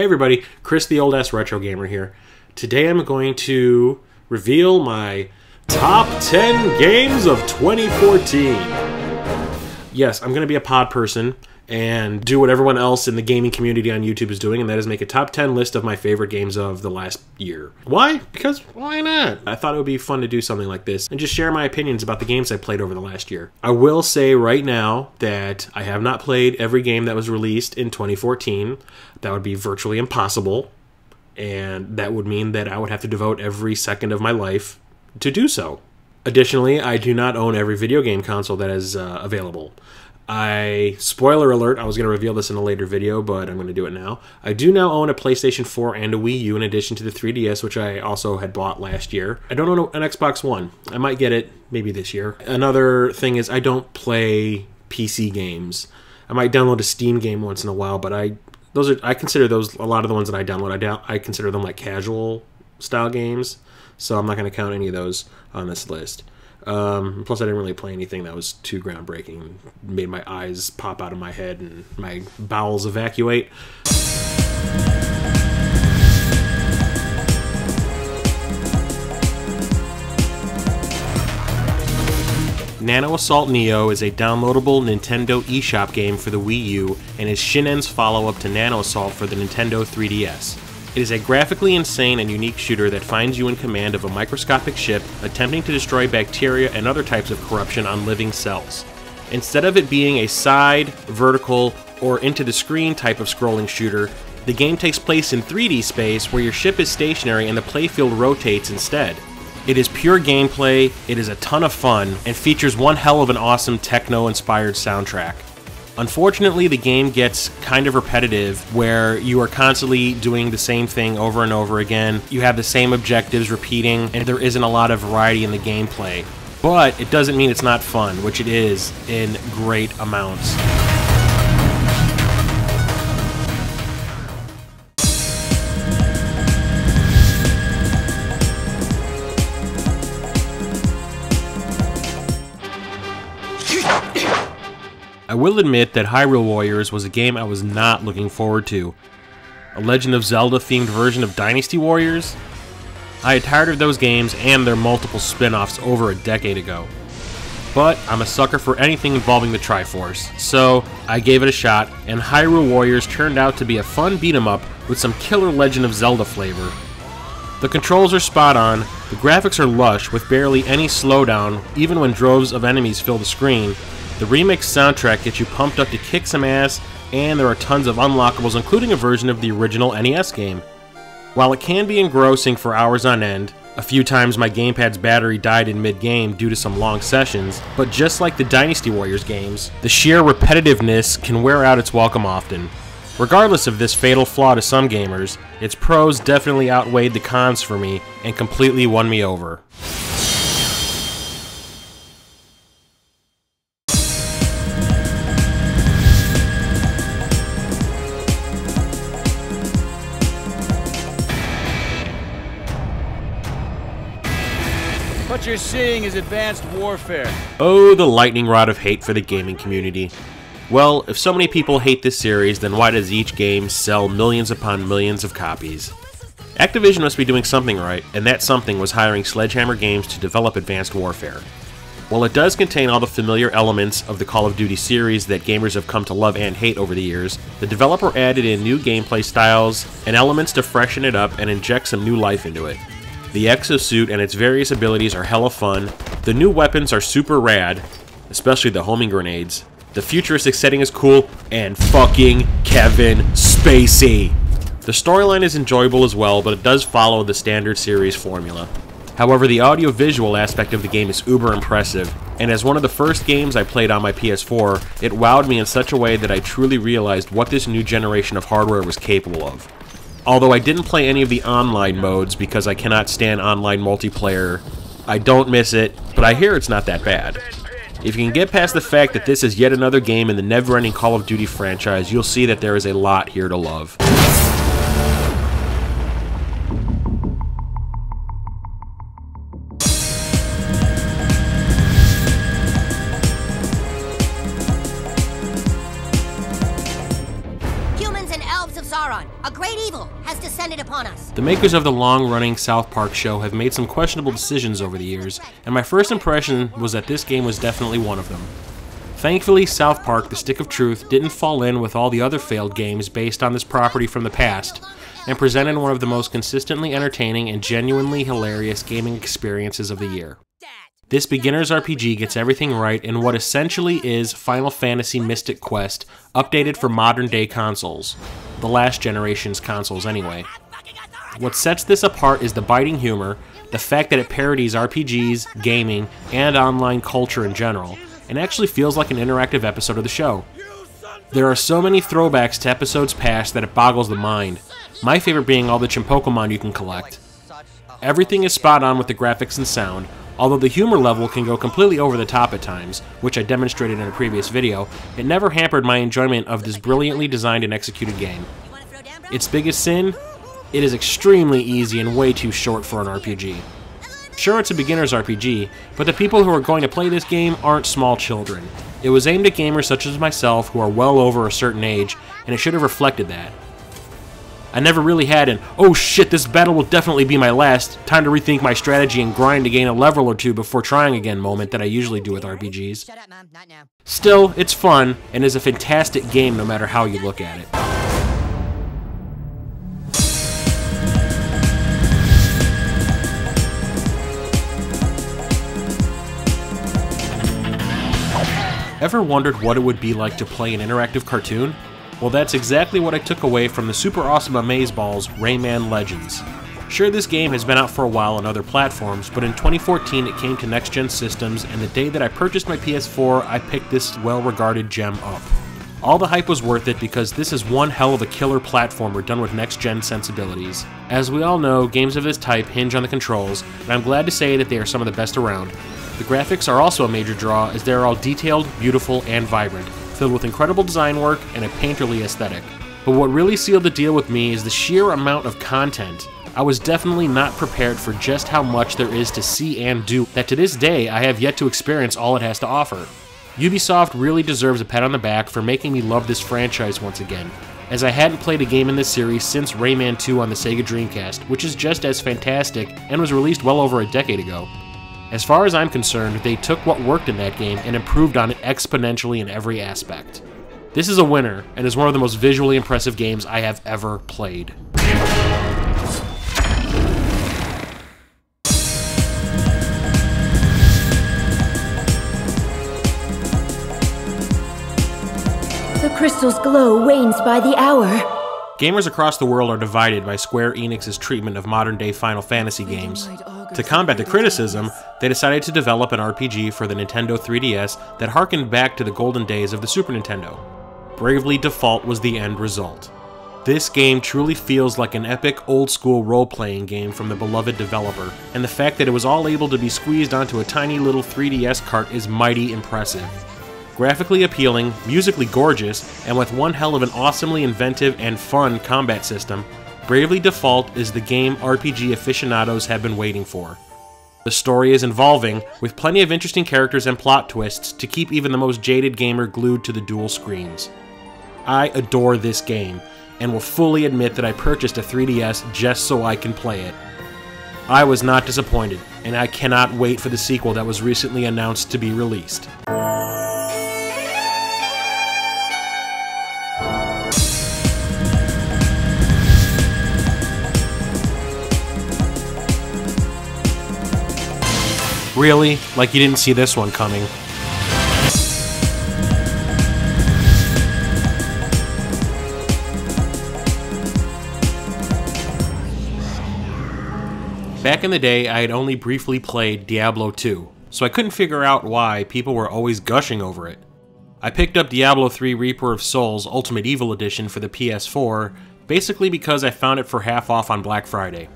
Hey everybody, Chris the Old Ass Retro Gamer here. Today I'm going to reveal my top 10 games of 2014. Yes, I'm going to be a pod person and do what everyone else in the gaming community on YouTube is doing, and that is make a top 10 list of my favorite games of the last year. Why? Because why not? I thought it would be fun to do something like this and just share my opinions about the games I played over the last year. I will say right now that I have not played every game that was released in 2014. That would be virtually impossible, and that would mean that I would have to devote every second of my life to do so. Additionally, I do not own every video game console that is available. Spoiler alert, I was going to reveal this in a later video, but I'm going to do it now. I do now own a PlayStation 4 and a Wii U in addition to the 3DS, which I also had bought last year. I don't own an Xbox One. I might get it maybe this year. Another thing is I don't play PC games. I might download a Steam game once in a while, but I consider those, a lot of the ones that I download, I consider them like casual style games, so I'm not going to count any of those on this list. Plus I didn't really play anything that was too groundbreaking, made my eyes pop out of my head and my bowels evacuate. Nano Assault Neo is a downloadable Nintendo eShop game for the Wii U and is Shinen's follow-up to Nano Assault for the Nintendo 3DS. It is a graphically insane and unique shooter that finds you in command of a microscopic ship attempting to destroy bacteria and other types of corruption on living cells. Instead of it being a side, vertical, or into-the-screen type of scrolling shooter, the game takes place in 3D space where your ship is stationary and the playfield rotates instead. It is pure gameplay, it is a ton of fun, and features one hell of an awesome techno-inspired soundtrack. Unfortunately, the game gets kind of repetitive, where you are constantly doing the same thing over and over again. You have the same objectives repeating, and there isn't a lot of variety in the gameplay. But it doesn't mean it's not fun, which it is in great amounts. I will admit that Hyrule Warriors was a game I was not looking forward to. A Legend of Zelda themed version of Dynasty Warriors? I had tired of those games and their multiple spin-offs over a decade ago. But I'm a sucker for anything involving the Triforce, so I gave it a shot, and Hyrule Warriors turned out to be a fun beat-em-up with some killer Legend of Zelda flavor. The controls are spot on, the graphics are lush with barely any slowdown even when droves of enemies fill the screen. The remix soundtrack gets you pumped up to kick some ass, and there are tons of unlockables, including a version of the original NES game. While it can be engrossing for hours on end, a few times my gamepad's battery died in mid-game due to some long sessions, but just like the Dynasty Warriors games, the sheer repetitiveness can wear out its welcome often. Regardless of this fatal flaw to some gamers, its pros definitely outweighed the cons for me and completely won me over. What you're seeing is advanced warfare. Oh, the lightning rod of hate for the gaming community. Well, if so many people hate this series, then why does each game sell millions upon millions of copies? Activision must be doing something right, and that something was hiring Sledgehammer Games to develop Advanced Warfare. While it does contain all the familiar elements of the Call of Duty series that gamers have come to love and hate over the years, the developer added in new gameplay styles and elements to freshen it up and inject some new life into it. The exosuit and its various abilities are hella fun, the new weapons are super rad, especially the homing grenades, the futuristic setting is cool, and fucking Kevin Spacey! The storyline is enjoyable as well, but it does follow the standard series formula. However, the audio-visual aspect of the game is uber impressive, and as one of the first games I played on my PS4, it wowed me in such a way that I truly realized what this new generation of hardware was capable of. Although I didn't play any of the online modes because I cannot stand online multiplayer, I don't miss it, but I hear it's not that bad. If you can get past the fact that this is yet another game in the never-ending Call of Duty franchise, you'll see that there is a lot here to love. Sauron. A great evil has descended upon us. The makers of the long-running South Park show have made some questionable decisions over the years, and my first impression was that this game was definitely one of them. Thankfully, South Park, the Stick of Truth, didn't fall in with all the other failed games based on this property from the past, and presented one of the most consistently entertaining and genuinely hilarious gaming experiences of the year. This beginner's RPG gets everything right in what essentially is Final Fantasy Mystic Quest, updated for modern-day consoles. The last generation's consoles, anyway. What sets this apart is the biting humor, the fact that it parodies RPGs, gaming, and online culture in general, and actually feels like an interactive episode of the show. There are so many throwbacks to episodes past that it boggles the mind, my favorite being all the Chimpokemon you can collect. Everything is spot on with the graphics and sound, although the humor level can go completely over the top at times, which I demonstrated in a previous video. It never hampered my enjoyment of this brilliantly designed and executed game. Its biggest sin? It is extremely easy and way too short for an RPG. Sure, it's a beginner's RPG, but the people who are going to play this game aren't small children. It was aimed at gamers such as myself who are well over a certain age, and it should have reflected that. I never really had an, oh shit, this battle will definitely be my last, time to rethink my strategy and grind to gain a level or two before trying again moment that I usually do with RPGs. Shut up, Mom. Not now. Still, it's fun, and is a fantastic game no matter how you look at it. Ever wondered what it would be like to play an interactive cartoon? Well, that's exactly what I took away from the super awesome Amazeballs Rayman Legends. Sure, this game has been out for a while on other platforms, but in 2014 it came to next-gen systems, and the day that I purchased my PS4, I picked this well-regarded gem up. All the hype was worth it because this is one hell of a killer platformer done with next-gen sensibilities. As we all know, games of this type hinge on the controls, and I'm glad to say that they are some of the best around. The graphics are also a major draw, as they are all detailed, beautiful, and vibrant, filled with incredible design work and a painterly aesthetic. But what really sealed the deal with me is the sheer amount of content. I was definitely not prepared for just how much there is to see and do, that to this day I have yet to experience all it has to offer. Ubisoft really deserves a pat on the back for making me love this franchise once again, as I hadn't played a game in this series since Rayman 2 on the Sega Dreamcast, which is just as fantastic and was released well over a decade ago. As far as I'm concerned, they took what worked in that game and improved on it exponentially in every aspect. This is a winner, and is one of the most visually impressive games I have ever played. The crystal's glow wanes by the hour. Gamers across the world are divided by Square Enix's treatment of modern-day Final Fantasy games. To combat the criticism, they decided to develop an RPG for the Nintendo 3DS that harkened back to the golden days of the Super Nintendo. Bravely Default was the end result. This game truly feels like an epic old-school role-playing game from the beloved developer, and the fact that it was all able to be squeezed onto a tiny little 3DS cart is mighty impressive. Graphically appealing, musically gorgeous, and with one hell of an awesomely inventive and fun combat system, Bravely Default is the game RPG aficionados have been waiting for. The story is involving, with plenty of interesting characters and plot twists to keep even the most jaded gamer glued to the dual screens. I adore this game, and will fully admit that I purchased a 3DS just so I can play it. I was not disappointed, and I cannot wait for the sequel that was recently announced to be released. Really? Like you didn't see this one coming. Back in the day, I had only briefly played Diablo 2, so I couldn't figure out why people were always gushing over it. I picked up Diablo III Reaper of Souls Ultimate Evil Edition for the PS4, basically because I found it for half off on Black Friday.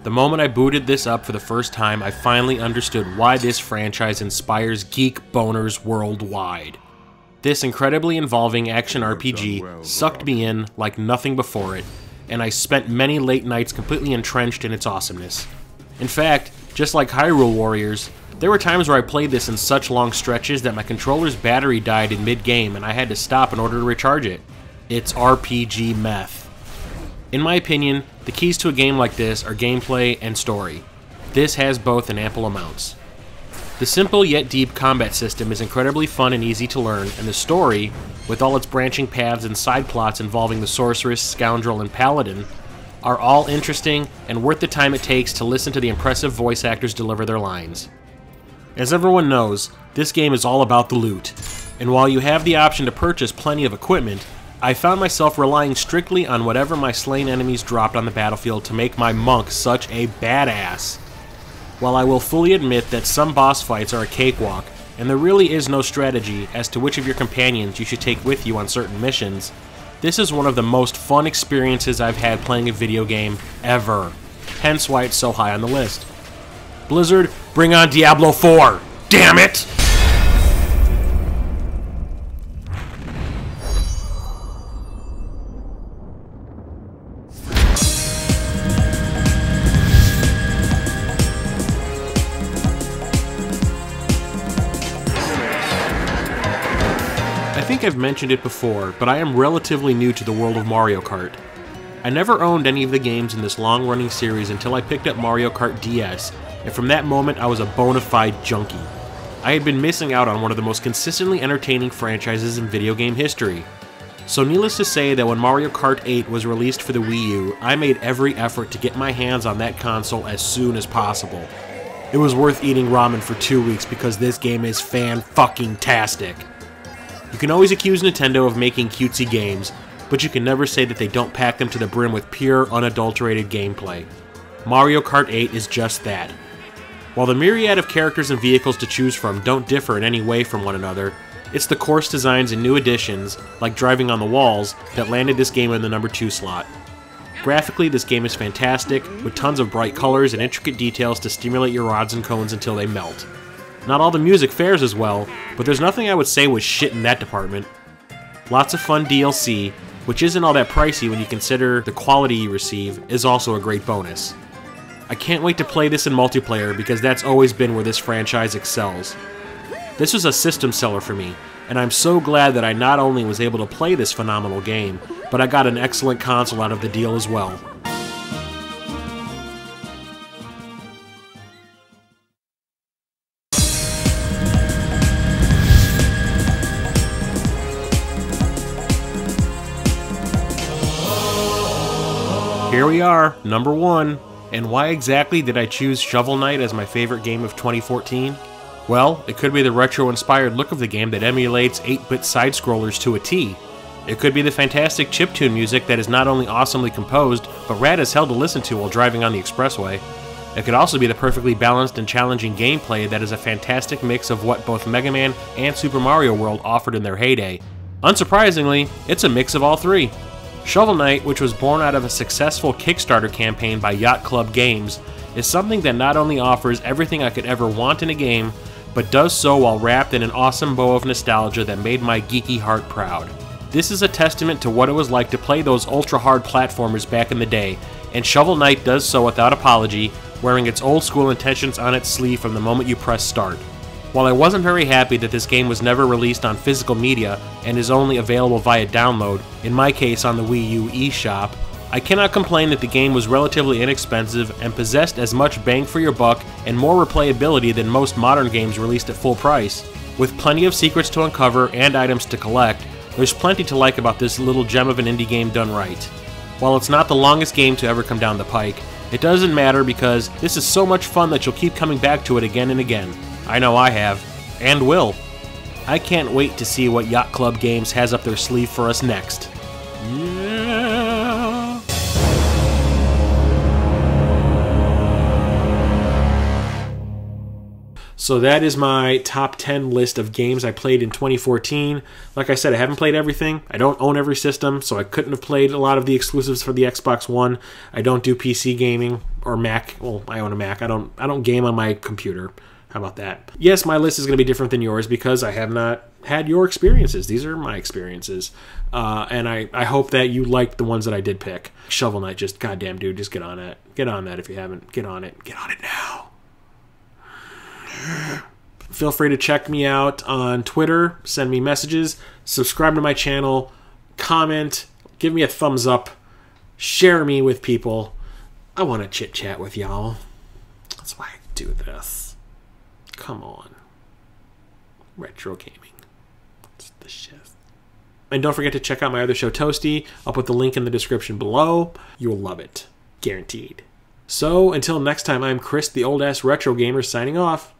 The moment I booted this up for the first time, I finally understood why this franchise inspires geek boners worldwide. This incredibly involving action RPG sucked me in like nothing before it, and I spent many late nights completely entrenched in its awesomeness. In fact, just like Hyrule Warriors, there were times where I played this in such long stretches that my controller's battery died in mid-game and I had to stop in order to recharge it. It's RPG meth. In my opinion, the keys to a game like this are gameplay and story. This has both in ample amounts. The simple yet deep combat system is incredibly fun and easy to learn, and the story, with all its branching paths and side plots involving the sorceress, scoundrel, and paladin, are all interesting and worth the time it takes to listen to the impressive voice actors deliver their lines. As everyone knows, this game is all about the loot, and while you have the option to purchase plenty of equipment, I found myself relying strictly on whatever my slain enemies dropped on the battlefield to make my monk such a badass. While I will fully admit that some boss fights are a cakewalk, and there really is no strategy as to which of your companions you should take with you on certain missions, this is one of the most fun experiences I've had playing a video game ever, hence why it's so high on the list. Blizzard, bring on Diablo IV! Damn it! I think I've mentioned it before, but I am relatively new to the world of Mario Kart. I never owned any of the games in this long-running series until I picked up Mario Kart DS, and from that moment I was a bona fide junkie. I had been missing out on one of the most consistently entertaining franchises in video game history. So needless to say that when Mario Kart 8 was released for the Wii U, I made every effort to get my hands on that console as soon as possible. It was worth eating ramen for 2 weeks because this game is fan-fucking-tastic. You can always accuse Nintendo of making cutesy games, but you can never say that they don't pack them to the brim with pure, unadulterated gameplay. Mario Kart 8 is just that. While the myriad of characters and vehicles to choose from don't differ in any way from one another, it's the course designs and new additions, like driving on the walls, that landed this game in the number 2 slot. Graphically, this game is fantastic, with tons of bright colors and intricate details to stimulate your rods and cones until they melt. Not all the music fares as well, but there's nothing I would say was shit in that department. Lots of fun DLC, which isn't all that pricey when you consider the quality you receive, is also a great bonus. I can't wait to play this in multiplayer because that's always been where this franchise excels. This was a system seller for me, and I'm so glad that I not only was able to play this phenomenal game, but I got an excellent console out of the deal as well. Here we are, number 1. And why exactly did I choose Shovel Knight as my favorite game of 2014? Well, it could be the retro-inspired look of the game that emulates 8-bit side-scrollers to a T. It could be the fantastic chiptune music that is not only awesomely composed, but rad as hell to listen to while driving on the expressway. It could also be the perfectly balanced and challenging gameplay that is a fantastic mix of what both Mega Man and Super Mario World offered in their heyday. Unsurprisingly, it's a mix of all three. Shovel Knight, which was born out of a successful Kickstarter campaign by Yacht Club Games, is something that not only offers everything I could ever want in a game, but does so while wrapped in an awesome bow of nostalgia that made my geeky heart proud. This is a testament to what it was like to play those ultra-hard platformers back in the day, and Shovel Knight does so without apology, wearing its old-school intentions on its sleeve from the moment you press start. While I wasn't very happy that this game was never released on physical media and is only available via download, in my case on the Wii U eShop, I cannot complain that the game was relatively inexpensive and possessed as much bang for your buck and more replayability than most modern games released at full price. With plenty of secrets to uncover and items to collect, there's plenty to like about this little gem of an indie game done right. While it's not the longest game to ever come down the pike, it doesn't matter because this is so much fun that you'll keep coming back to it again and again. I know I have, and will. I can't wait to see what Yacht Club Games has up their sleeve for us next. Yeah! So that is my top 10 list of games I played in 2014. Like I said, I haven't played everything. I don't own every system, so I couldn't have played a lot of the exclusives for the Xbox One. I don't do PC gaming or Mac. Well, I own a Mac. I don't game on my computer. How about that? Yes, my list is going to be different than yours because I have not had your experiences. These are my experiences. And I hope that you liked the ones that I did pick. Shovel Knight, just goddamn dude, just get on it. Get on that if you haven't. Get on it. Get on it now. Feel free to check me out on Twitter. Send me messages. Subscribe to my channel. Comment. Give me a thumbs up. share me with people. I want to chit-chat with y'all. That's why I do this. Come on. Retro gaming. It's the shit. And don't forget to check out my other show, Toasty. I'll put the link in the description below. You'll love it. Guaranteed. So, until next time, I'm Chris, the old-ass retro gamer, signing off.